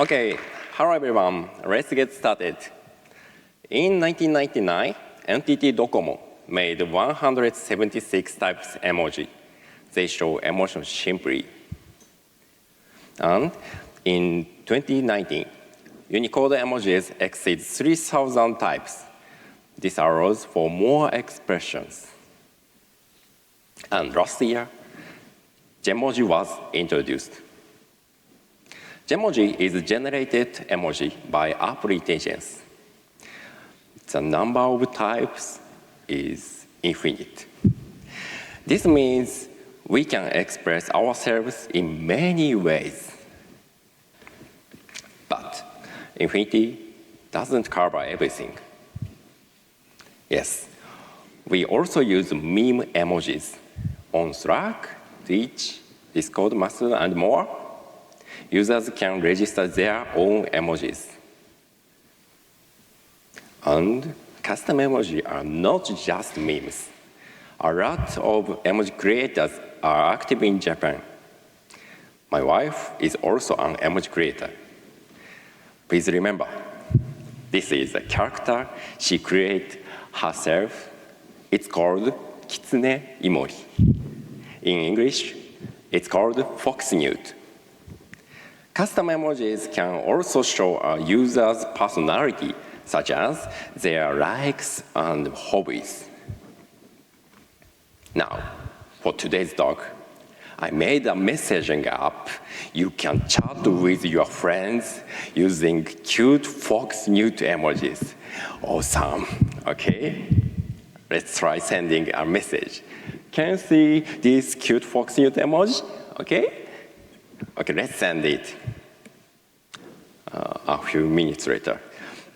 Okay, hello everyone. Let's get started. In 1999, NTT Docomo made 176 types emoji. They show emotions simply. And in 2019, Unicode emojis exceed 3,000 types. This allows for more expressions. And last year, Genmoji was introduced. Genmoji is a generated emoji by Apple Intelligence. The number of types is infinite. This means we can express ourselves in many ways. But infinity doesn't cover everything. Yes, we also use meme emojis on Slack, Twitch, Discord, Mastodon, and more. Users can register their own emojis. And custom emojis are not just memes. A lot of emoji creators are active in Japan. My wife is also an emoji creator. Please remember, this is a character she created herself. It's called kitsune emoji. In English, it's called fox newt. Custom emojis can also show a user's personality, such as their likes and hobbies. Now, for today's talk, I made a messaging app. You can chat with your friends using cute fox newt emojis. Awesome, okay? Let's try sending a message. Can you see this cute fox newt emoji? Okay? Okay, let's send it. A few minutes later,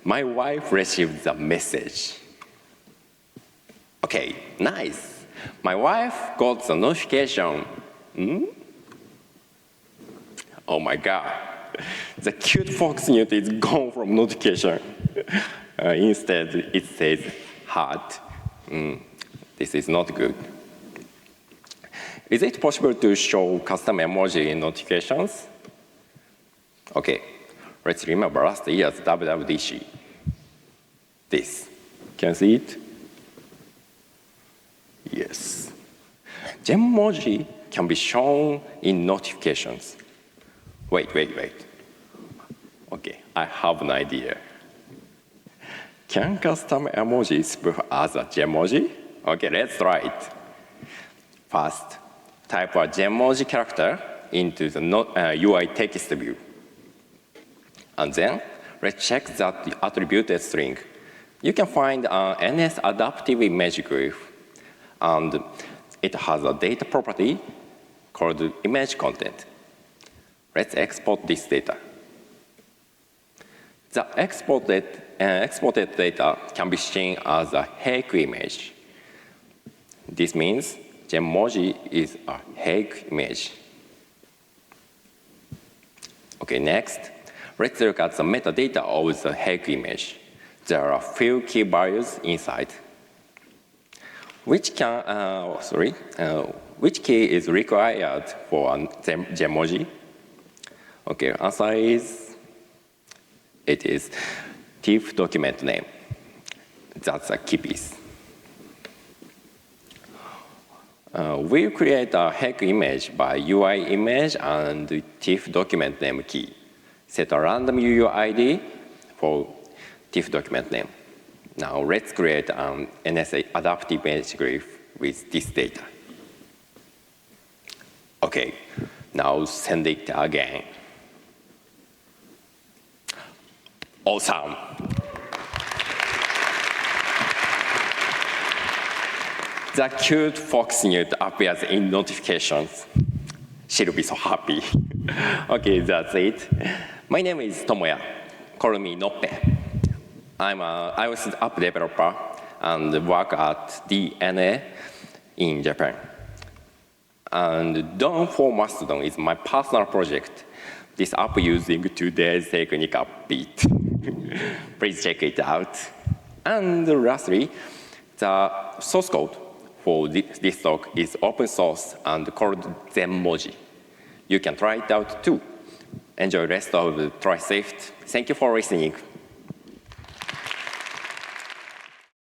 my wife received the message. Okay, nice. My wife got the notification. Oh my God. The cute fox newt is gone from notification. Instead, it says heart. This is not good. Is it possible to show custom emoji in notifications? Okay, let's remember last year's WWDC. This. Can you see it? Yes. Genmoji can be shown in notifications. Wait. Okay, I have an idea. Can custom emojis be as a Genmoji? Okay, let's try it. First, type a Genmoji character into the UI text view. And then, let's check that attributed string. You can find an NS adaptive image glyph, and it has a data property called image content. Let's export this data. The exported data can be seen as a Haiku image. This means Genmoji is a Haiku image. Okay, next, let's look at the metadata of the Haiku image. There are a few key values inside. Which key is required for a Genmoji? Okay, answer is, it is TIFF document name. That's a key piece. We create a Haiku image by UI image and TIFF document name key. Set a random UUID for TIFF document name. Now let's create an NSA adaptive image glyph with this data. Okay, now send it again. Awesome. The cute fox newt appears in notifications. She'll be so happy. Okay, that's it. My name is Tomoya. Call me Noppe. I'm an iOS app developer and work at DNA in Japan. And Dawn for Mastodon is my personal project. This app using today's technique upbeat. Please check it out. And lastly, the source code for this talk is open source and called Genmoji. You can try it out too. Enjoy the rest of the tri-shift. Thank you for listening.